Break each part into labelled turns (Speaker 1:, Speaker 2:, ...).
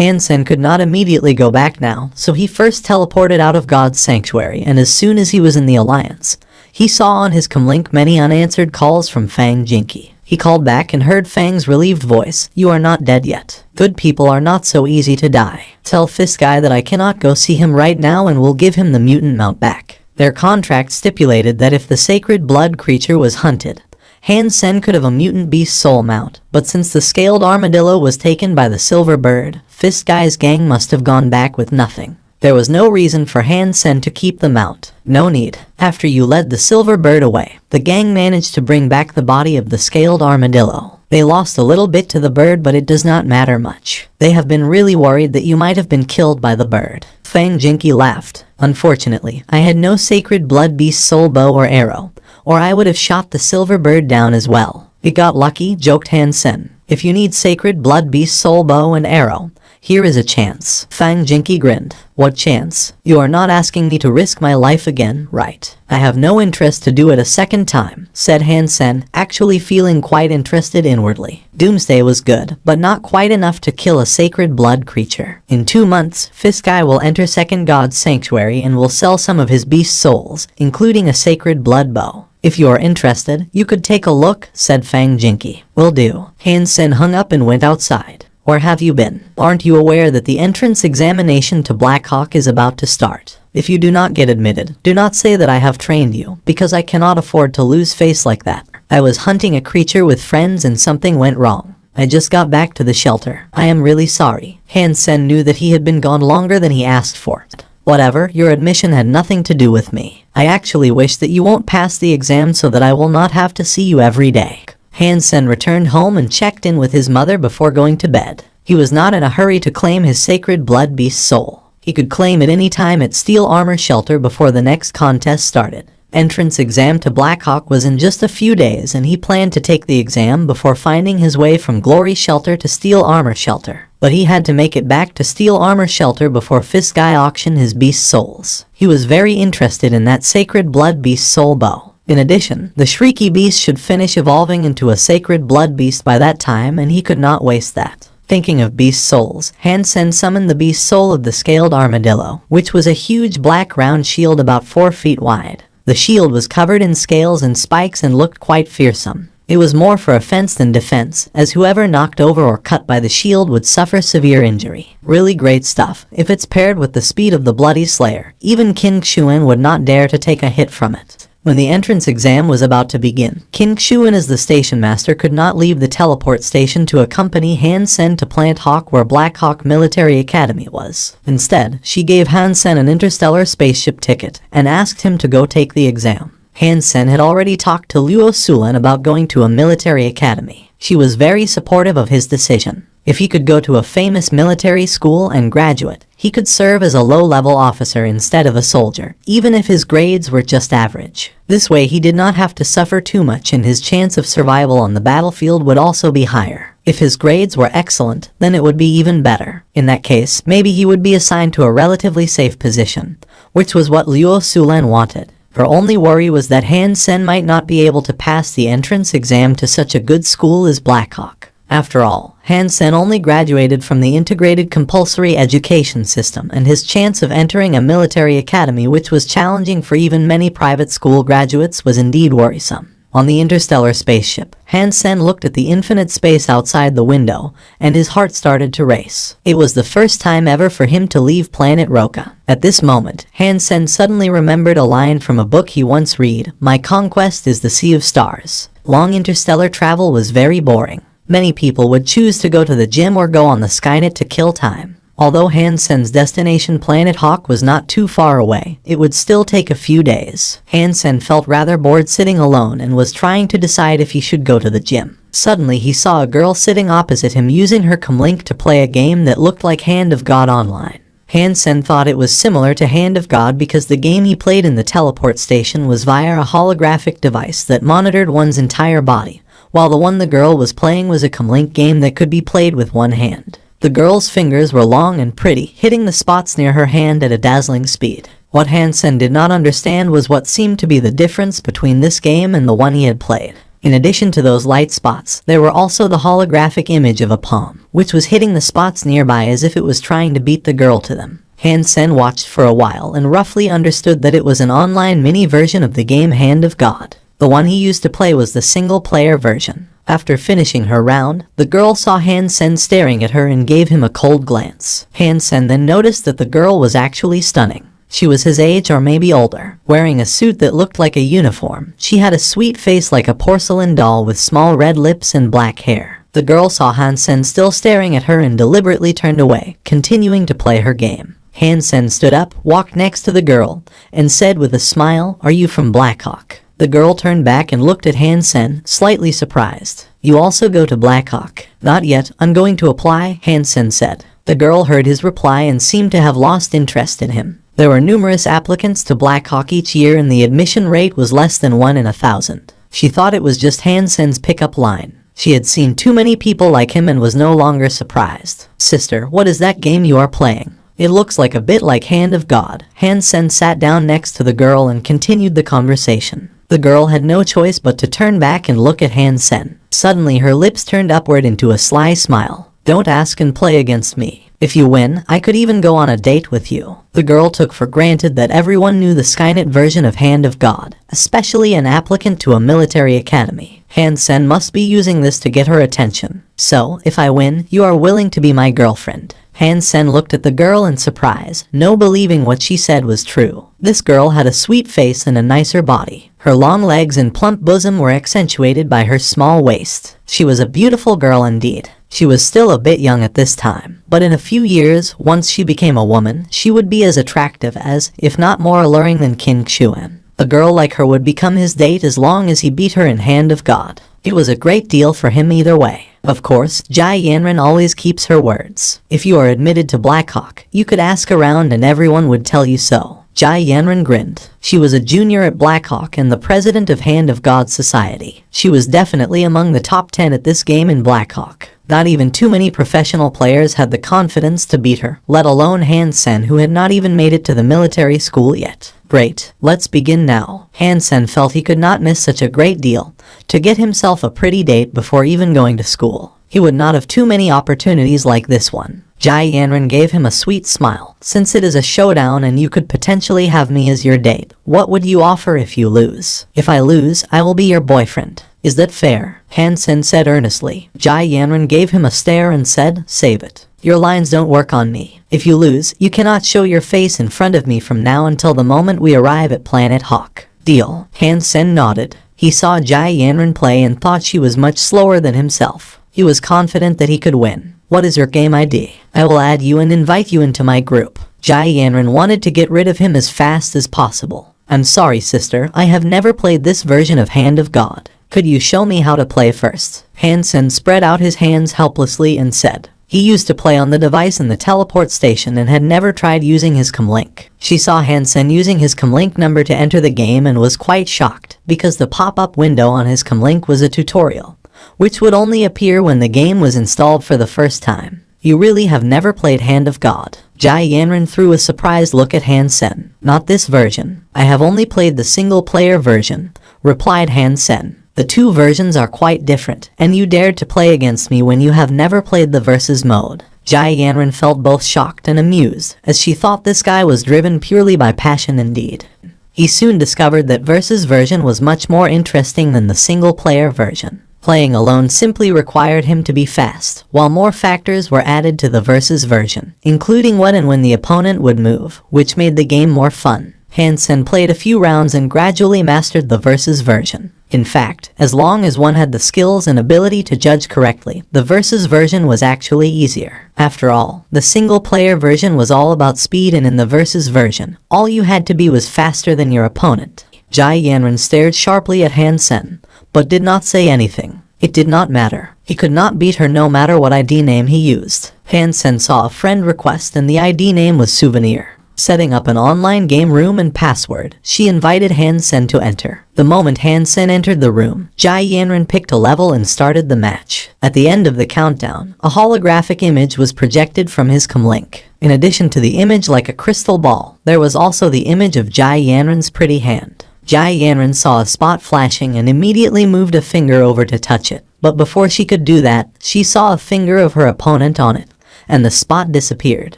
Speaker 1: Hansen could not immediately go back now, so he first teleported out of God's sanctuary, and as soon as he was in the Alliance, he saw on his comlink many unanswered calls from Fang Jinky. He called back and heard Fang's relieved voice. "You are not dead yet. Good people are not so easy to die. Tell Fist Guy that I cannot go see him right now and will give him the mutant mount back." Their contract stipulated that if the sacred blood creature was hunted, Hansen could have a mutant beast soul mount, but since the scaled armadillo was taken by the silver bird, Fist Guy's gang must have gone back with nothing. There was no reason for Hansen to keep the mount. No need. After you led the silver bird away, the gang managed to bring back the body of the scaled armadillo. They lost a little bit to the bird, but it does not matter much. They have been really worried that you might have been killed by the bird. Fang Jinky laughed. "Unfortunately, I had no sacred blood beast soul bow or arrow, or I would have shot the silver bird down as well. It got lucky," joked Hansen. "If you need sacred blood beast soul bow and arrow, here is a chance." Fang Jinky grinned. "What chance? You are not asking me to risk my life again, right?" "I have no interest to do it a second time," said Hansen, actually feeling quite interested inwardly. Doomsday was good, but not quite enough to kill a sacred blood creature. In 2 months, Fist Guy will enter Second God's Sanctuary and will sell some of his beast souls, including a sacred blood bow. "If you are interested, you could take a look," said Fang Jinky. "Will do." Hansen hung up and went outside. "Where have you been? Aren't you aware that the entrance examination to Blackhawk is about to start? If you do not get admitted, do not say that I have trained you, because I cannot afford to lose face like that. I was hunting a creature with friends and something went wrong. I just got back to the shelter. I am really sorry." Hansen knew that he had been gone longer than he asked for. "Whatever, your admission had nothing to do with me. I actually wish that you won't pass the exam so that I will not have to see you every day." Hansen returned home and checked in with his mother before going to bed. He was not in a hurry to claim his sacred blood beast soul. He could claim it any time at Steel Armor Shelter before the next contest started. Entrance exam to Blackhawk was in just a few days, and he planned to take the exam before finding his way from Glory Shelter to Steel Armor Shelter. But he had to make it back to Steel Armor Shelter before Fist Guy auctioned his beast souls. He was very interested in that sacred blood beast soul bow. In addition, the Shrieky beast should finish evolving into a sacred blood beast by that time, and he could not waste that. Thinking of beast souls, Hansen summoned the beast soul of the scaled armadillo, which was a huge black round shield about 4 feet wide. The shield was covered in scales and spikes and looked quite fearsome. It was more for offense than defense, as whoever knocked over or cut by the shield would suffer severe injury. Really great stuff. If it's paired with the speed of the Bloody Slayer, even King Xuan would not dare to take a hit from it. When the entrance exam was about to begin, King Xuan as the station master could not leave the teleport station to accompany Hansen to Plant Hawk where Blackhawk Military Academy was. Instead, she gave Hansen an interstellar spaceship ticket and asked him to go take the exam. Hansen had already talked to Luo Sulan about going to a military academy. She was very supportive of his decision. If he could go to a famous military school and graduate, he could serve as a low-level officer instead of a soldier, even if his grades were just average. This way he did not have to suffer too much and his chance of survival on the battlefield would also be higher. If his grades were excellent, then it would be even better. In that case, maybe he would be assigned to a relatively safe position, which was what Luo Sulan wanted. Her only worry was that Hansen might not be able to pass the entrance exam to such a good school as Blackhawk. After all, Hansen only graduated from the integrated compulsory education system, and his chance of entering a military academy which was challenging for even many private school graduates was indeed worrisome. On the interstellar spaceship, Hansen looked at the infinite space outside the window, and his heart started to race. It was the first time ever for him to leave planet Roka. At this moment, Hansen suddenly remembered a line from a book he once read, "My conquest is the Sea of Stars." Long interstellar travel was very boring. Many people would choose to go to the gym or go on the Skynet to kill time. Although Hansen's destination Planet Hawk was not too far away, it would still take a few days. Hansen felt rather bored sitting alone and was trying to decide if he should go to the gym. Suddenly he saw a girl sitting opposite him using her comlink to play a game that looked like Hand of God Online. Hansen thought it was similar to Hand of God because the game he played in the teleport station was via a holographic device that monitored one's entire body, while the one the girl was playing was a comlink game that could be played with one hand. The girl's fingers were long and pretty, hitting the spots near her hand at a dazzling speed. What Hansen did not understand was what seemed to be the difference between this game and the one he had played. In addition to those light spots, there were also the holographic image of a palm, which was hitting the spots nearby as if it was trying to beat the girl to them. Han Sen watched for a while and roughly understood that it was an online mini version of the game Hand of God. The one he used to play was the single-player version. After finishing her round, the girl saw Han Sen staring at her and gave him a cold glance. Han Sen then noticed that the girl was actually stunning. She was his age or maybe older, wearing a suit that looked like a uniform. She had a sweet face like a porcelain doll with small red lips and black hair. The girl saw Han Sen still staring at her and deliberately turned away, continuing to play her game. Han Sen stood up, walked next to the girl, and said with a smile, "Are you from Blackhawk?" The girl turned back and looked at Han Sen, slightly surprised. "You also go to Blackhawk?" "Not yet, I'm going to apply," Han Sen said. The girl heard his reply and seemed to have lost interest in him. There were numerous applicants to Blackhawk each year and the admission rate was less than 1 in 1,000. She thought it was just Han Sen's pickup line. She had seen too many people like him and was no longer surprised. "Sister, what is that game you are playing? It looks like a bit like Hand of God." Han Sen sat down next to the girl and continued the conversation. The girl had no choice but to turn back and look at Han Sen. Suddenly her lips turned upward into a sly smile. "Don't ask and play against me. If you win, I could even go on a date with you." The girl took for granted that everyone knew the Skynet version of Hand of God, especially an applicant to a military academy. Han Sen must be using this to get her attention. "So, if I win, you are willing to be my girlfriend?" Han Sen looked at the girl in surprise, no believing what she said was true. This girl had a sweet face and a nicer body. Her long legs and plump bosom were accentuated by her small waist. She was a beautiful girl indeed. She was still a bit young at this time, but in a few years, once she became a woman, she would be as attractive as, if not more alluring than King Xuan. A girl like her would become his date as long as he beat her in Hand of God. It was a great deal for him either way. Of course, Jai Yanran always keeps her words. If you are admitted to Blackhawk, you could ask around and everyone would tell you so. Jai Yanran grinned. She was a junior at Blackhawk and the president of Hand of God Society. She was definitely among the top 10 at this game in Blackhawk. Not even too many professional players had the confidence to beat her, let alone Han Sen, who had not even made it to the military school yet. "Great, let's begin now." Han Sen felt he could not miss such a great deal to get himself a pretty date before even going to school. He would not have too many opportunities like this one. Jai Yanran gave him a sweet smile. "Since it is a showdown and you could potentially have me as your date, what would you offer if you lose?" "If I lose, I will be your boyfriend. Is that fair?" Han Sen said earnestly. Jai Yanran gave him a stare and said, "Save it. Your lines don't work on me. If you lose, you cannot show your face in front of me from now until the moment we arrive at Planet Hawk. Deal?" Han Sen nodded. He saw Jai Yanran play and thought she was much slower than himself. He was confident that he could win. "What is your game ID? I will add you and invite you into my group." Jai Yanran wanted to get rid of him as fast as possible. "I'm sorry, sister, I have never played this version of Hand of God. Could you show me how to play first?" Han Sen spread out his hands helplessly and said. He used to play on the device in the teleport station and had never tried using his comlink. She saw Han Sen using his comlink number to enter the game and was quite shocked, because the pop-up window on his comlink was a tutorial, which would only appear when the game was installed for the first time. "You really have never played Hand of God?" Jai Yanran threw a surprised look at Han Sen. "Not this version. I have only played the single-player version," replied Han Sen. "The two versions are quite different, and you dared to play against me when you have never played the versus mode." Jai Yanran felt both shocked and amused, as she thought this guy was driven purely by passion indeed. He soon discovered that versus version was much more interesting than the single-player version. Playing alone simply required him to be fast, while more factors were added to the versus version, including when and when the opponent would move, which made the game more fun. Han Sen played a few rounds and gradually mastered the versus version. In fact, as long as one had the skills and ability to judge correctly, the versus version was actually easier. After all, the single-player version was all about speed, and in the versus version, all you had to be was faster than your opponent. Jai Yanran stared sharply at Han Sen, but did not say anything. It did not matter. He could not beat her no matter what ID name he used. Han Sen saw a friend request and the ID name was Souvenir. Setting up an online game room and password, she invited Han Sen to enter. The moment Han Sen entered the room, Jai Yanran picked a level and started the match. At the end of the countdown, a holographic image was projected from his comlink. In addition to the image like a crystal ball, there was also the image of Jai Yanran's pretty hand. Jai Yanran saw a spot flashing and immediately moved a finger over to touch it. But before she could do that, she saw a finger of her opponent on it, and the spot disappeared.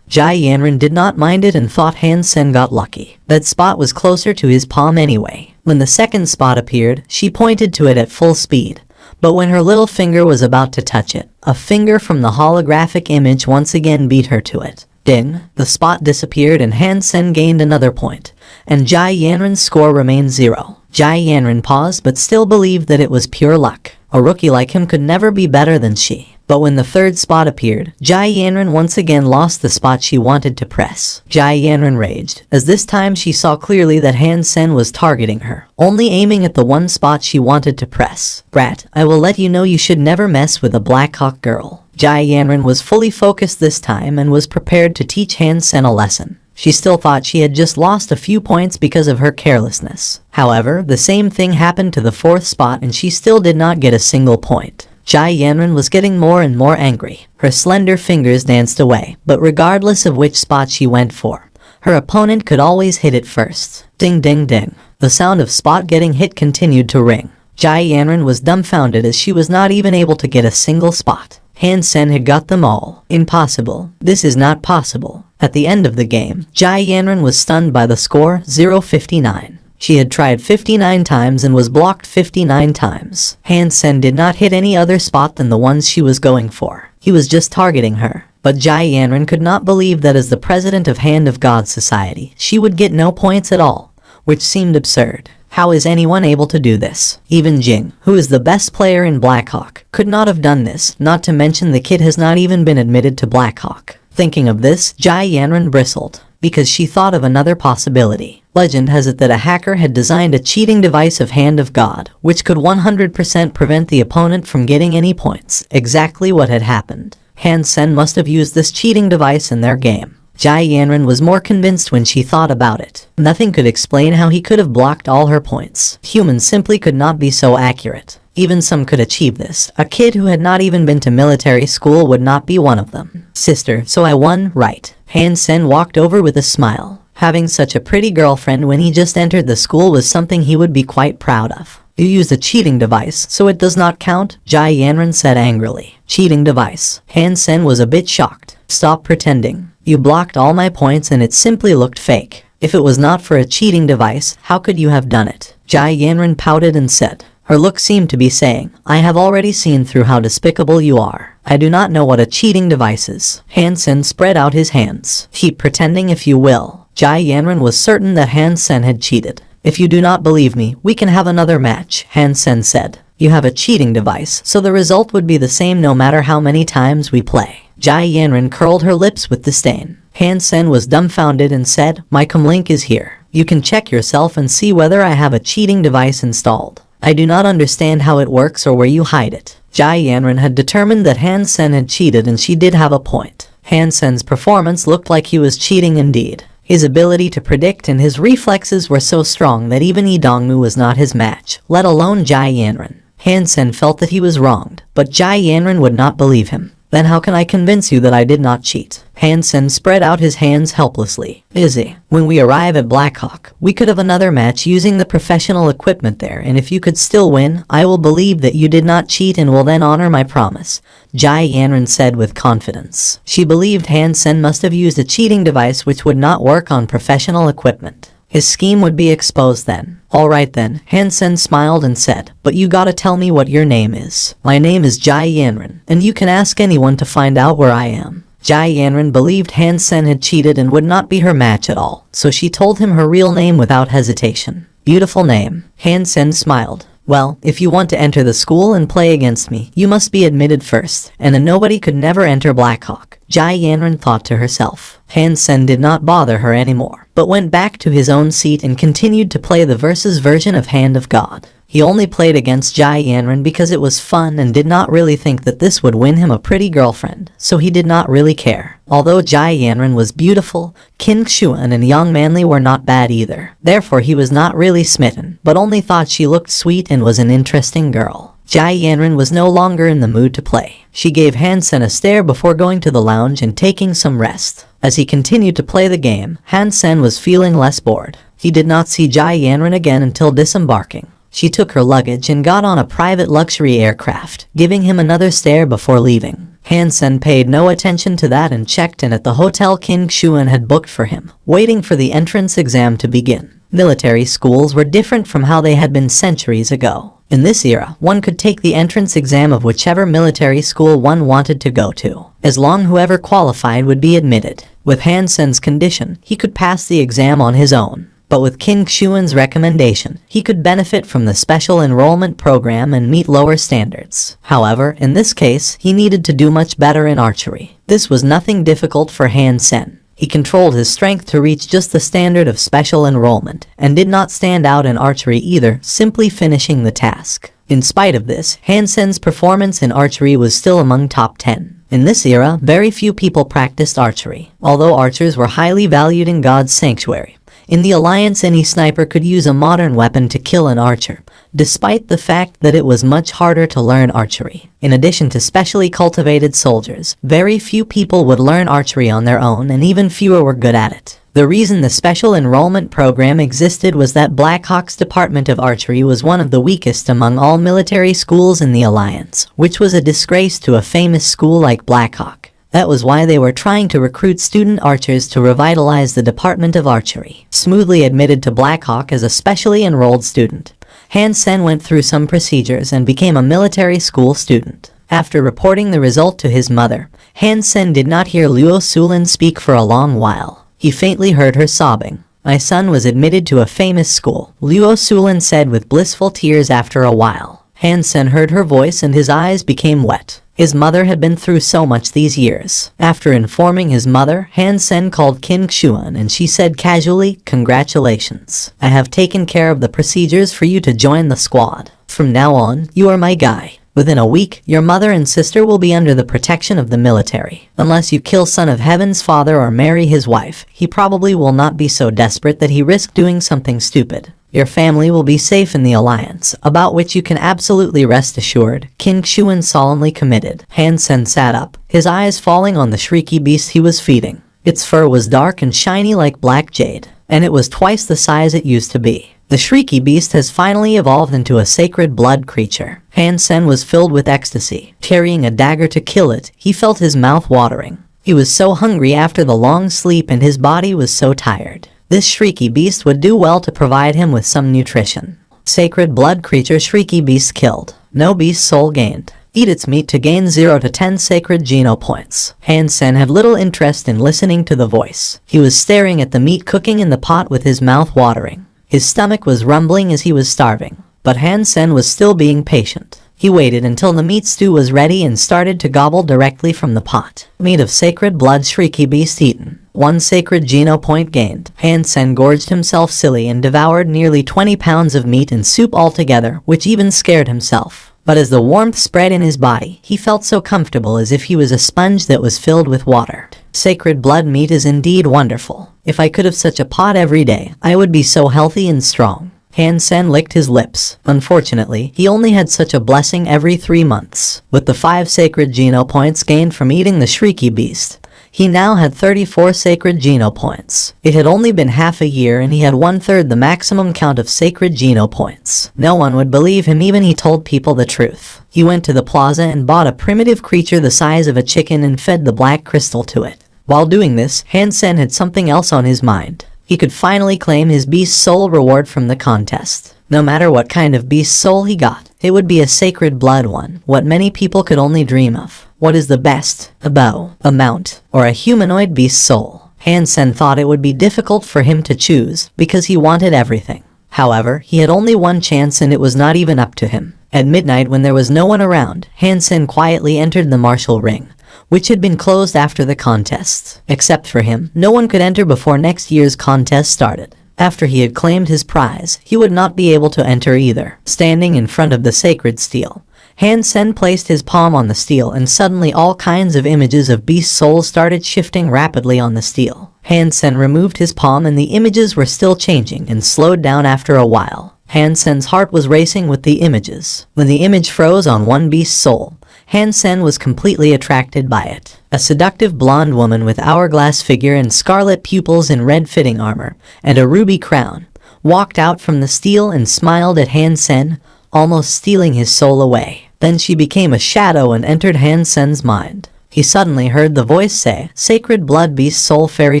Speaker 1: Jai Yanran did not mind it and thought Han Sen got lucky. That spot was closer to his palm anyway. When the second spot appeared, she pointed to it at full speed. But when her little finger was about to touch it, a finger from the holographic image once again beat her to it. Ding! The spot disappeared and Han Sen gained another point, and Jai Yanran's score remained 0. Jai Yanran paused but still believed that it was pure luck. A rookie like him could never be better than she. But when the third spot appeared, Jai Yanran once again lost the spot she wanted to press. Jai Yanran raged, as this time she saw clearly that Han Sen was targeting her, only aiming at the one spot she wanted to press. Brat, I will let you know you should never mess with a Blackhawk girl. Jai Yanran was fully focused this time and was prepared to teach Han Sen a lesson. She still thought she had just lost a few points because of her carelessness. However, the same thing happened to the fourth spot and she still did not get a single point. Jai Yanran was getting more and more angry. Her slender fingers danced away, but regardless of which spot she went for, her opponent could always hit it first. Ding ding ding. The sound of spot getting hit continued to ring. Jai Yanran was dumbfounded as she was not even able to get a single spot. Han Sen had got them all. Impossible. This is not possible. At the end of the game, Jai Yanran was stunned by the score 0-59. She had tried 59 times and was blocked 59 times. Han Sen did not hit any other spot than the ones she was going for. He was just targeting her. But Jai Yanran could not believe that as the president of Hand of God Society, she would get no points at all, which seemed absurd. How is anyone able to do this? Even Jing, who is the best player in Blackhawk, could not have done this, not to mention the kid has not even been admitted to Blackhawk. Thinking of this, Jai Yanran bristled, because she thought of another possibility. Legend has it that a hacker had designed a cheating device of Hand of God, which could 100% prevent the opponent from getting any points. Exactly what had happened. Han Sen must have used this cheating device in their game. Jai Yanran was more convinced when she thought about it. Nothing could explain how he could have blocked all her points. Humans simply could not be so accurate. Even some could achieve this. A kid who had not even been to military school would not be one of them. Sister, so I won, right? Han Sen walked over with a smile. Having such a pretty girlfriend when he just entered the school was something he would be quite proud of. You used a cheating device, so it does not count? Jai Yanran said angrily. Cheating device. Han Sen was a bit shocked. Stop pretending. You blocked all my points and it simply looked fake. If it was not for a cheating device, how could you have done it? Jai Yanran pouted and said. Her look seemed to be saying, I have already seen through how despicable you are. I do not know what a cheating device is. Han Sen spread out his hands. Keep pretending if you will. Jai Yanran was certain that Han Sen had cheated. If you do not believe me, we can have another match, Han Sen said. You have a cheating device, so the result would be the same no matter how many times we play. Jai Yanran curled her lips with disdain. Han Sen was dumbfounded and said, my comlink is here. You can check yourself and see whether I have a cheating device installed. I do not understand how it works or where you hide it. Jai Yanran had determined that Han Sen had cheated and she did have a point. Han Sen's performance looked like he was cheating indeed. His ability to predict and his reflexes were so strong that even Lee Dongmu was not his match, let alone Jai Yanran. Han Sen felt that he was wronged, but Jai Yanran would not believe him. Then how can I convince you that I did not cheat? Han Sen spread out his hands helplessly. Izzy, when we arrive at Blackhawk, we could have another match using the professional equipment there, and if you could still win, I will believe that you did not cheat and will then honor my promise, Jai Yanran said with confidence. She believed Han Sen must have used a cheating device which would not work on professional equipment. His scheme would be exposed then. Alright then, Han Sen smiled and said, but you gotta tell me what your name is. My name is Jai Yanran, and you can ask anyone to find out where I am. Jai Yanran believed Han Sen had cheated and would not be her match at all, so she told him her real name without hesitation. Beautiful name. Han Sen smiled. Well, if you want to enter the school and play against me, you must be admitted first, and a nobody could never enter Blackhawk, Jai Yanran thought to herself. Han Sen did not bother her anymore, but went back to his own seat and continued to play the versus version of Hand of God. He only played against Jai Yanran because it was fun and did not really think that this would win him a pretty girlfriend, so he did not really care. Although Jai Yanran was beautiful, Qin Xuan and Yang Manli were not bad either. Therefore he was not really smitten, but only thought she looked sweet and was an interesting girl. Jai Yanran was no longer in the mood to play. She gave Han Sen a stare before going to the lounge and taking some rest. As he continued to play the game, Han Sen was feeling less bored. He did not see Jai Yanran again until disembarking. She took her luggage and got on a private luxury aircraft, giving him another stare before leaving. Han Sen paid no attention to that and checked in at the hotel King Xuan had booked for him, waiting for the entrance exam to begin. Military schools were different from how they had been centuries ago. In this era, one could take the entrance exam of whichever military school one wanted to go to, as long whoever qualified would be admitted. With Han Sen's condition, he could pass the exam on his own. But with King Xuan's recommendation, he could benefit from the special enrollment program and meet lower standards. However, in this case, he needed to do much better in archery. This was nothing difficult for Han Sen. He controlled his strength to reach just the standard of special enrollment, and did not stand out in archery either, simply finishing the task. In spite of this, Han Sen's performance in archery was still among top 10. In this era, very few people practiced archery, although archers were highly valued in God's sanctuary. In the Alliance, any sniper could use a modern weapon to kill an archer, despite the fact that it was much harder to learn archery. In addition to specially cultivated soldiers, very few people would learn archery on their own, and even fewer were good at it. The reason the special enrollment program existed was that Black Hawk's Department of Archery was one of the weakest among all military schools in the Alliance, which was a disgrace to a famous school like Black Hawk. That was why they were trying to recruit student archers to revitalize the Department of Archery. Smoothly admitted to Black Hawk as a specially enrolled student, Han Sen went through some procedures and became a military school student. After reporting the result to his mother, Han Sen did not hear Luo Sulin speak for a long while. He faintly heard her sobbing. "My son was admitted to a famous school," Luo Sulin said with blissful tears after a while. Han Sen heard her voice and his eyes became wet. His mother had been through so much these years. After informing his mother, Han Sen called King Xuan and she said casually, "Congratulations. I have taken care of the procedures for you to join the squad. From now on, you are my guy. Within a week, your mother and sister will be under the protection of the military. Unless you kill Son of Heaven's father or marry his wife, he probably will not be so desperate that he risked doing something stupid. Your family will be safe in the Alliance, about which you can absolutely rest assured." King Xuan solemnly committed. Han Sen sat up, his eyes falling on the shrieky beast he was feeding. Its fur was dark and shiny like black jade, and it was twice the size it used to be. The shrieky beast has finally evolved into a sacred blood creature. Han Sen was filled with ecstasy. Carrying a dagger to kill it, he felt his mouth watering. He was so hungry after the long sleep and his body was so tired. This shrieky beast would do well to provide him with some nutrition. Sacred blood creature shrieky beast killed. No beast soul gained. Eat its meat to gain 0 to 10 sacred geno points. Han Sen had little interest in listening to the voice. He was staring at the meat cooking in the pot with his mouth watering. His stomach was rumbling as he was starving. But Han Sen was still being patient. He waited until the meat stew was ready and started to gobble directly from the pot. Meat of sacred blood shrieky beast eaten. 1 sacred geno point gained. Han Sen gorged himself silly and devoured nearly 20 pounds of meat and soup altogether, which even scared himself. But as the warmth spread in his body, he felt so comfortable as if he was a sponge that was filled with water. Sacred blood meat is indeed wonderful. If I could have such a pot every day, I would be so healthy and strong. Han Sen licked his lips. Unfortunately, he only had such a blessing every 3 months. With the 5 sacred geno points gained from eating the shrieky beast, he now had 34 sacred geno points. It had only been half a year and he had 1/3 the maximum count of sacred geno points. No one would believe him even he told people the truth. He went to the plaza and bought a primitive creature the size of a chicken and fed the black crystal to it. While doing this, Han Sen had something else on his mind. He could finally claim his beast soul reward from the contest. No matter what kind of beast soul he got, it would be a sacred blood one, what many people could only dream of. What is the best? A bow, a mount, or a humanoid beast soul? Han Sen thought it would be difficult for him to choose, because he wanted everything. However, he had only one chance and it was not even up to him. At midnight when there was no one around, Han Sen quietly entered the martial ring, which had been closed after the contest. Except for him, no one could enter before next year's contest started. After he had claimed his prize, he would not be able to enter either. Standing in front of the sacred steel, Han Sen placed his palm on the steel and suddenly all kinds of images of beast souls started shifting rapidly on the steel. Han Sen removed his palm and the images were still changing and slowed down after a while. Han Sen's heart was racing with the images. When the image froze on one beast soul, Han Sen was completely attracted by it. A seductive blonde woman with hourglass figure and scarlet pupils in red fitting armor, and a ruby crown. walked out from the steel and smiled at Han Sen, almost stealing his soul away. Then she became a shadow and entered Han Sen's mind. He suddenly heard the voice say, "Sacred Blood Beast Soul Fairy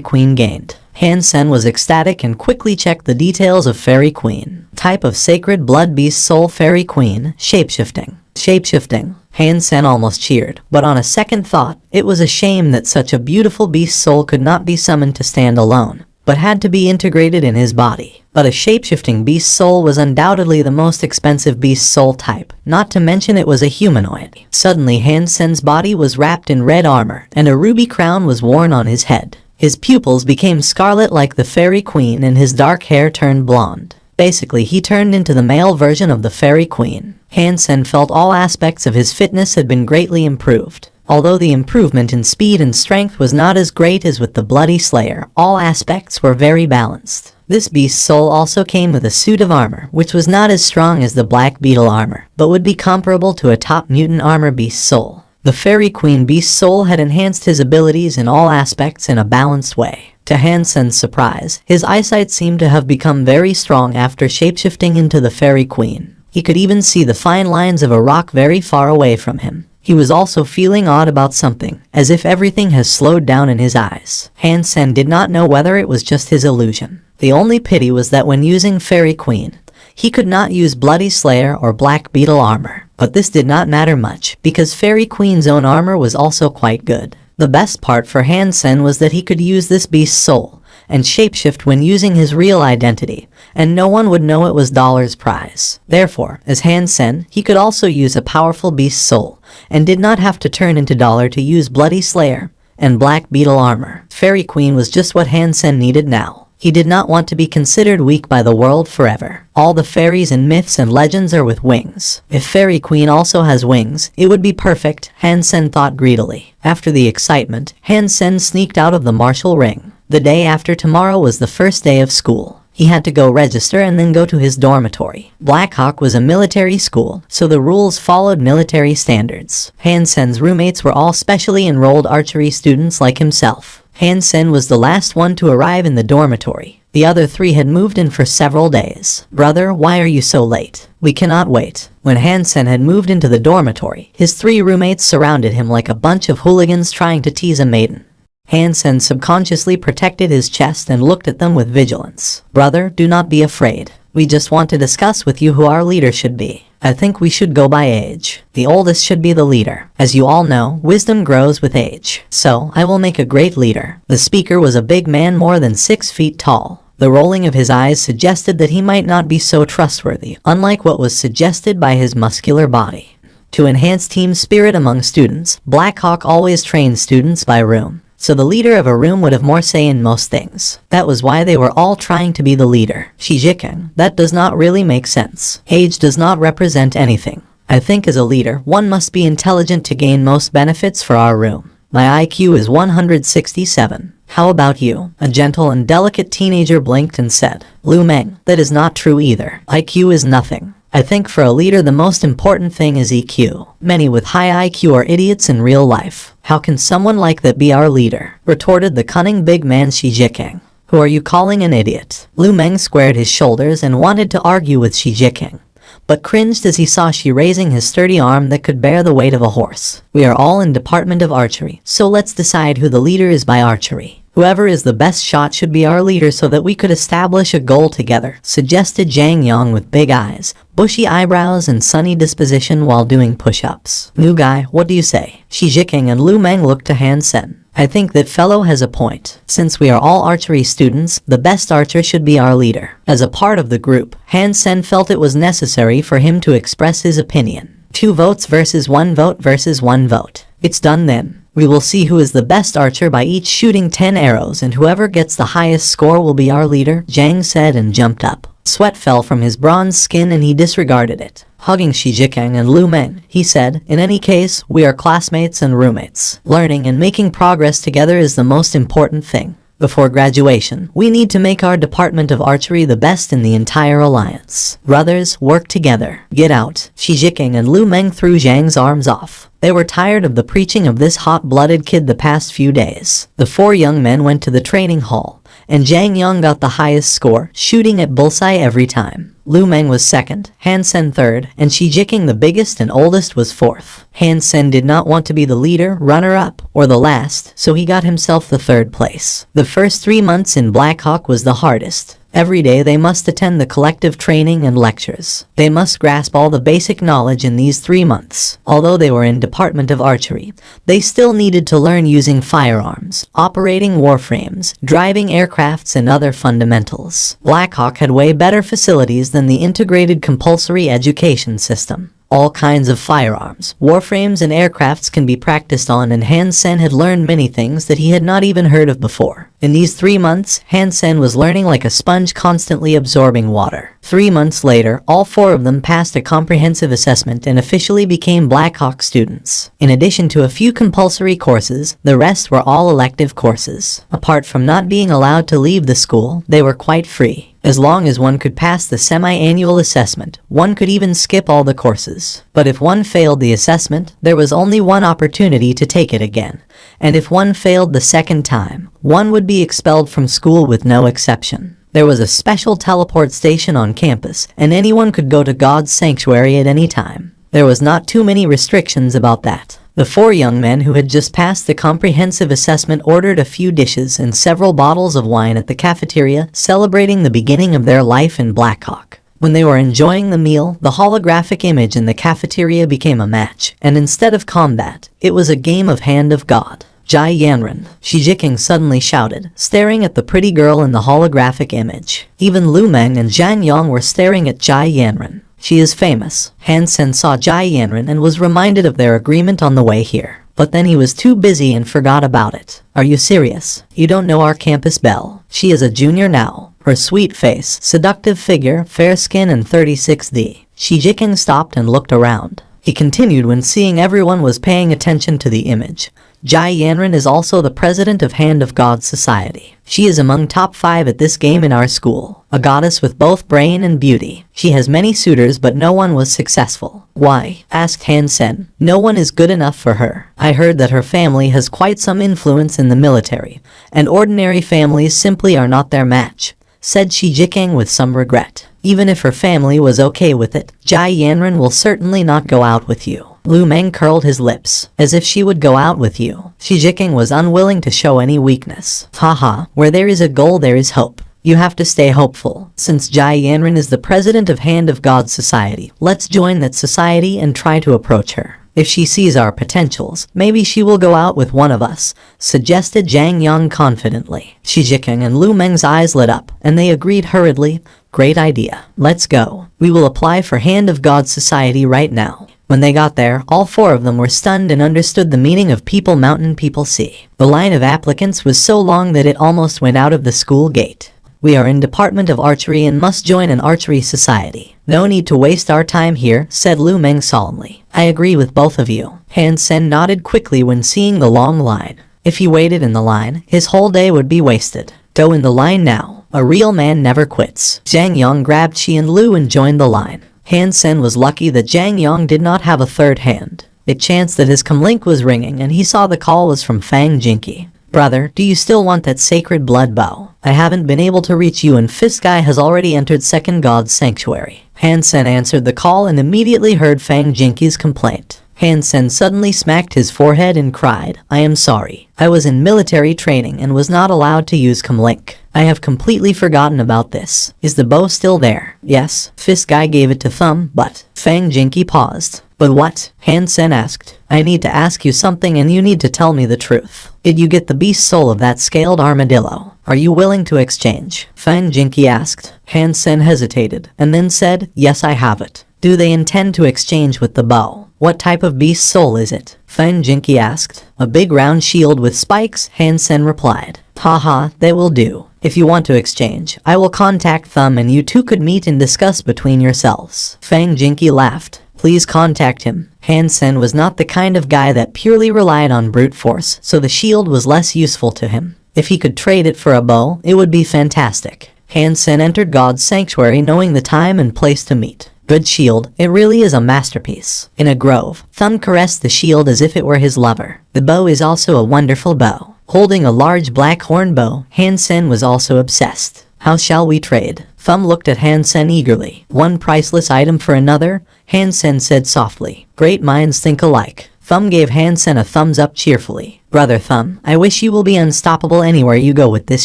Speaker 1: Queen gained." Han Sen was ecstatic and quickly checked the details of Fairy Queen. Type of Sacred Blood Beast Soul Fairy Queen, shapeshifting. Shapeshifting. Han Sen almost cheered, but on a second thought, it was a shame that such a beautiful beast soul could not be summoned to stand alone, but had to be integrated in his body. But a shapeshifting beast soul was undoubtedly the most expensive beast soul type, not to mention it was a humanoid. Suddenly Han Sen's body was wrapped in red armor, and a ruby crown was worn on his head. His pupils became scarlet like the Fairy Queen and his dark hair turned blonde. Basically, he turned into the male version of the Fairy Queen. Han Sen felt all aspects of his fitness had been greatly improved. Although the improvement in speed and strength was not as great as with the Bloody Slayer, all aspects were very balanced. This beast soul also came with a suit of armor, which was not as strong as the Black Beetle armor, but would be comparable to a top mutant armor beast soul. The Fairy Queen beast soul had enhanced his abilities in all aspects in a balanced way. To Han Sen's surprise, his eyesight seemed to have become very strong after shapeshifting into the Fairy Queen. He could even see the fine lines of a rock very far away from him. He was also feeling odd about something, as if everything has slowed down in his eyes. Han Sen did not know whether it was just his illusion. The only pity was that when using Fairy Queen, he could not use Bloody Slayer or Black Beetle armor. But this did not matter much, because Fairy Queen's own armor was also quite good. The best part for Han Sen was that he could use this beast soul and shapeshift when using his real identity, and no one would know it was Dollar's prize. Therefore, as Han Sen, he could also use a powerful beast soul, and did not have to turn into Dollar to use Bloody Slayer and Black Beetle armor. Fairy Queen was just what Han Sen needed now. He did not want to be considered weak by the world forever. All the fairies and myths and legends are with wings. If Fairy Queen also has wings, it would be perfect, Han Sen thought greedily. After the excitement, Han Sen sneaked out of the martial ring. The day after tomorrow was the first day of school. He had to go register and then go to his dormitory. Black Hawk was a military school, so the rules followed military standards. Han Sen's roommates were all specially enrolled archery students like himself. Han Sen was the last one to arrive in the dormitory. The other three had moved in for several days. "Brother, why are you so late? We cannot wait." When Han Sen had moved into the dormitory, his three roommates surrounded him like a bunch of hooligans trying to tease a maiden. Han Sen subconsciously protected his chest and looked at them with vigilance. "Brother, do not be afraid. We just want to discuss with you who our leader should be. I think we should go by age. The oldest should be the leader. As you all know, wisdom grows with age. So, I will make a great leader." The speaker was a big man more than 6 feet tall. The rolling of his eyes suggested that he might not be so trustworthy, unlike what was suggested by his muscular body. To enhance team spirit among students, Black Hawk always trained students by room. So the leader of a room would have more say in most things. That was why they were all trying to be the leader. Shijiken, that does not really make sense. Age does not represent anything. I think as a leader, one must be intelligent to gain most benefits for our room. My IQ is 167. How about you? A gentle and delicate teenager blinked and said, "Lu Meng, that is not true either. IQ is nothing. I think for a leader the most important thing is EQ. Many with high IQ are idiots in real life. How can someone like that be our leader?" retorted the cunning big man Shi Jiking. "Who are you calling an idiot?" Lu Meng squared his shoulders and wanted to argue with Shi Jiking, but cringed as he saw Shi raising his sturdy arm that could bear the weight of a horse. "We are all in Department of Archery, so let's decide who the leader is by archery. Whoever is the best shot should be our leader so that we could establish a goal together," suggested Zhang Yang with big eyes, bushy eyebrows and sunny disposition while doing push-ups. "New guy, what do you say?" Shi Jiking and Lu Meng looked to Han Sen. "I think that fellow has a point. Since we are all archery students, the best archer should be our leader." As a part of the group, Han Sen felt it was necessary for him to express his opinion. 2 votes versus 1 vote versus 1 vote. It's done then. We will see who is the best archer by each shooting 10 arrows, and whoever gets the highest score will be our leader, Zhang said and jumped up. Sweat fell from his bronze skin and he disregarded it. Hugging Shi Jiking and Lu Meng, he said, "In any case, we are classmates and roommates. Learning and making progress together is the most important thing. Before graduation, we need to make our department of archery the best in the entire alliance. Brothers, work together. Get out." Shi Jiking and Lu Meng threw Zhang's arms off. They were tired of the preaching of this hot-blooded kid the past few days. The four young men went to the training hall, and Zhang Yang got the highest score, shooting at bullseye every time. Lu Meng was second, Han Sen third, and Shi Jiqing, the biggest and oldest, was fourth. Han Sen did not want to be the leader, runner-up, or the last, so he got himself the third place. The first 3 months in Black Hawk was the hardest. Every day they must attend the collective training and lectures. They must grasp all the basic knowledge in these 3 months. Although they were in Department of Archery, they still needed to learn using firearms, operating warframes, driving aircrafts, and other fundamentals. Black Hawk had way better facilities than the integrated compulsory education system. All kinds of firearms, warframes, and aircrafts can be practiced on, and Han Sen had learned many things that he had not even heard of before. In these 3 months, Han Sen was learning like a sponge, constantly absorbing water. 3 months later, all 4 of them passed a comprehensive assessment and officially became Black Hawk students. In addition to a few compulsory courses, the rest were all elective courses. Apart from not being allowed to leave the school, they were quite free. As long as one could pass the semi-annual assessment, one could even skip all the courses. But if one failed the assessment, there was only one opportunity to take it again. And if one failed the second time, one would be expelled from school with no exception. There was a special teleport station on campus, and anyone could go to God's sanctuary at any time. There was not too many restrictions about that. The 4 young men who had just passed the comprehensive assessment ordered a few dishes and several bottles of wine at the cafeteria, celebrating the beginning of their life in Black Hawk. When they were enjoying the meal, the holographic image in the cafeteria became a match, and instead of combat, it was a game of Hand of God. Jai Yanran, Shi Jiqing suddenly shouted, staring at the pretty girl in the holographic image. Even Lu Meng and Zhang Yang were staring at Jai Yanran. She is famous. Han Sen saw Jai Yanran and was reminded of their agreement on the way here. But then he was too busy and forgot about it. Are you serious? You don't know our campus belle? She is a junior now. Her sweet face, seductive figure, fair skin, and 36D. Shi Jiqing stopped and looked around. He continued when seeing everyone was paying attention to the image. Jai Yanran is also the president of Hand of God Society. She is among top 5 at this game in our school. A goddess with both brain and beauty. She has many suitors, but no one was successful. Why? Asked Han Sen. No one is good enough for her. I heard that her family has quite some influence in the military, and ordinary families simply are not their match, said Shi Jiqing with some regret. Even if her family was okay with it, Jai Yanran will certainly not go out with you. Lu Meng curled his lips, as if she would go out with you. Shi Jiqing was unwilling to show any weakness. Haha, where there is a goal there is hope. You have to stay hopeful. Since Jai Yanran is the president of Hand of God Society, let's join that society and try to approach her. If she sees our potentials, maybe she will go out with one of us, suggested Zhang Yang confidently. Shi Jiqing and Lu Meng's eyes lit up, and they agreed hurriedly. Great idea. Let's go. We will apply for Hand of God Society right now. When they got there, all 4 of them were stunned and understood the meaning of People Mountain People Sea. The line of applicants was so long that it almost went out of the school gate. We are in Department of Archery and must join an archery society. No need to waste our time here, said Lu Meng solemnly. I agree with both of you. Han Sen nodded quickly when seeing the long line. If he waited in the line, his whole day would be wasted. Go in the line now. A real man never quits. Zhang Yang grabbed Shi and Lu and joined the line. Han Sen was lucky that Zhang Yang did not have a third hand. It chanced that his comlink was ringing and he saw the call was from Fang Jinky. Brother, do you still want that sacred blood bow? I haven't been able to reach you and Fiskai has already entered Second God's Sanctuary. Han Sen answered the call and immediately heard Fang Jinky's complaint. Han Sen suddenly smacked his forehead and cried, I am sorry. I was in military training and was not allowed to use comlink. I have completely forgotten about this. Is the bow still there? Yes. Fiskai gave it to Thumb, but... Fang Jinky paused. But what? Han Sen asked. I need to ask you something and you need to tell me the truth. Did you get the beast soul of that scaled armadillo? Are you willing to exchange? Fang Jinky asked. Han Sen hesitated, and then said, yes, I have it. Do they intend to exchange with the bow? What type of beast soul is it? Fang Jinky asked. A big round shield with spikes, Han Sen replied. Haha, they will do. If you want to exchange, I will contact Thumb and you two could meet and discuss between yourselves. Fang Jinky laughed. Please contact him. Han Sen was not the kind of guy that purely relied on brute force, so the shield was less useful to him. If he could trade it for a bow, it would be fantastic. Han Sen entered God's Sanctuary knowing the time and place to meet. Good shield, it really is a masterpiece. In a grove, Thumb caressed the shield as if it were his lover. The bow is also a wonderful bow. Holding a large black horn bow, Hansen was also obsessed. How shall we trade? Thumb looked at Hansen eagerly. One priceless item for another? Hansen said softly. Great minds think alike. Thumb gave Hansen a thumbs up cheerfully. Brother Thumb, I wish you will be unstoppable anywhere you go with this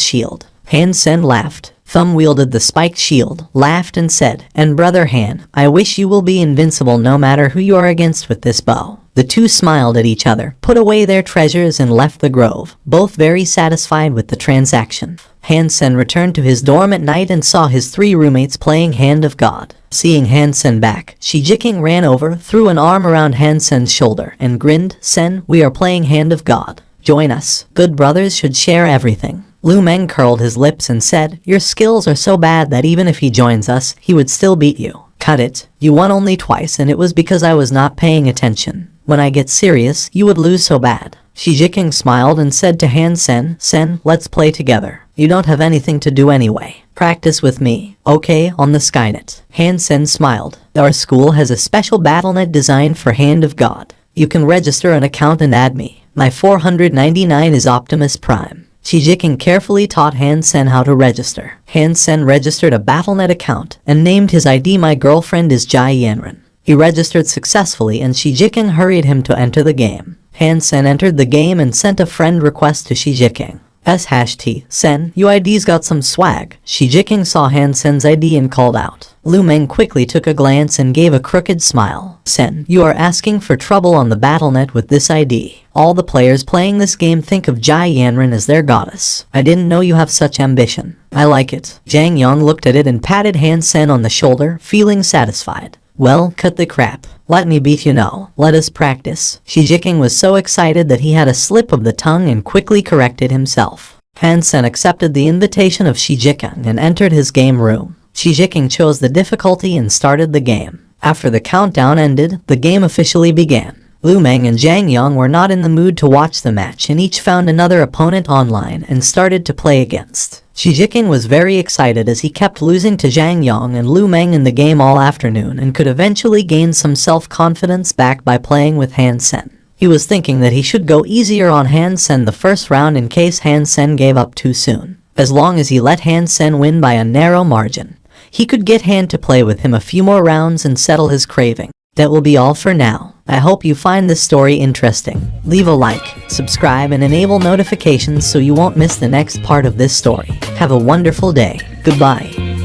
Speaker 1: shield. Hansen laughed. Thumb wielded the spiked shield, laughed and said, and Brother Han, I wish you will be invincible no matter who you are against with this bow. The two smiled at each other, put away their treasures and left the grove, both very satisfied with the transaction. Hansen returned to his dorm at night and saw his 3 roommates playing Hand of God. Seeing Hansen back, Shi Jiking ran over, threw an arm around Hansen's shoulder, and grinned, Sen, we are playing Hand of God. Join us. Good brothers should share everything. Lu Meng curled his lips and said, your skills are so bad that even if he joins us, he would still beat you. Cut it. You won only twice and it was because I was not paying attention. When I get serious, you would lose so bad. Shi Jiking smiled and said to Hansen, Sen, let's play together. You don't have anything to do anyway. Practice with me. Okay, on the Skynet. Hansen smiled. Our school has a special BattleNet designed for Hand of God. You can register an account and add me. My 499 is Optimus Prime. Shi Jiking carefully taught Hansen how to register. Hansen registered a BattleNet account and named his ID My Girlfriend is Jai Yanran. He registered successfully and Shi Jiking hurried him to enter the game. Hansen entered the game and sent a friend request to Shi Jiking. #T, Sen, you ID's got some swag. Shi Jiking saw Hansen's ID and called out. Lu Meng quickly took a glance and gave a crooked smile. Sen, you are asking for trouble on the BattleNet with this ID. All the players playing this game think of Jai Yanran as their goddess. I didn't know you have such ambition. I like it. Zhang Yang looked at it and patted Hansen on the shoulder, feeling satisfied. Well, cut the crap. Let me beat you now. Let us practice. Shi Jiking was so excited that he had a slip of the tongue and quickly corrected himself. Hansen accepted the invitation of Shi Jiking and entered his game room. Shi Jiking chose the difficulty and started the game. After the countdown ended, the game officially began. Lu Meng and Zhang Yang were not in the mood to watch the match and each found another opponent online and started to play against. Shi Jiking was very excited as he kept losing to Zhang Yang and Lu Meng in the game all afternoon and could eventually gain some self-confidence back by playing with Hansen. He was thinking that he should go easier on Hansen the first round in case Hansen gave up too soon. As long as he let Hansen win by a narrow margin, he could get Han to play with him a few more rounds and settle his craving. That will be all for now. I hope you find this story interesting. Leave a like, subscribe, and enable notifications so you won't miss the next part of this story. Have a wonderful day. Goodbye.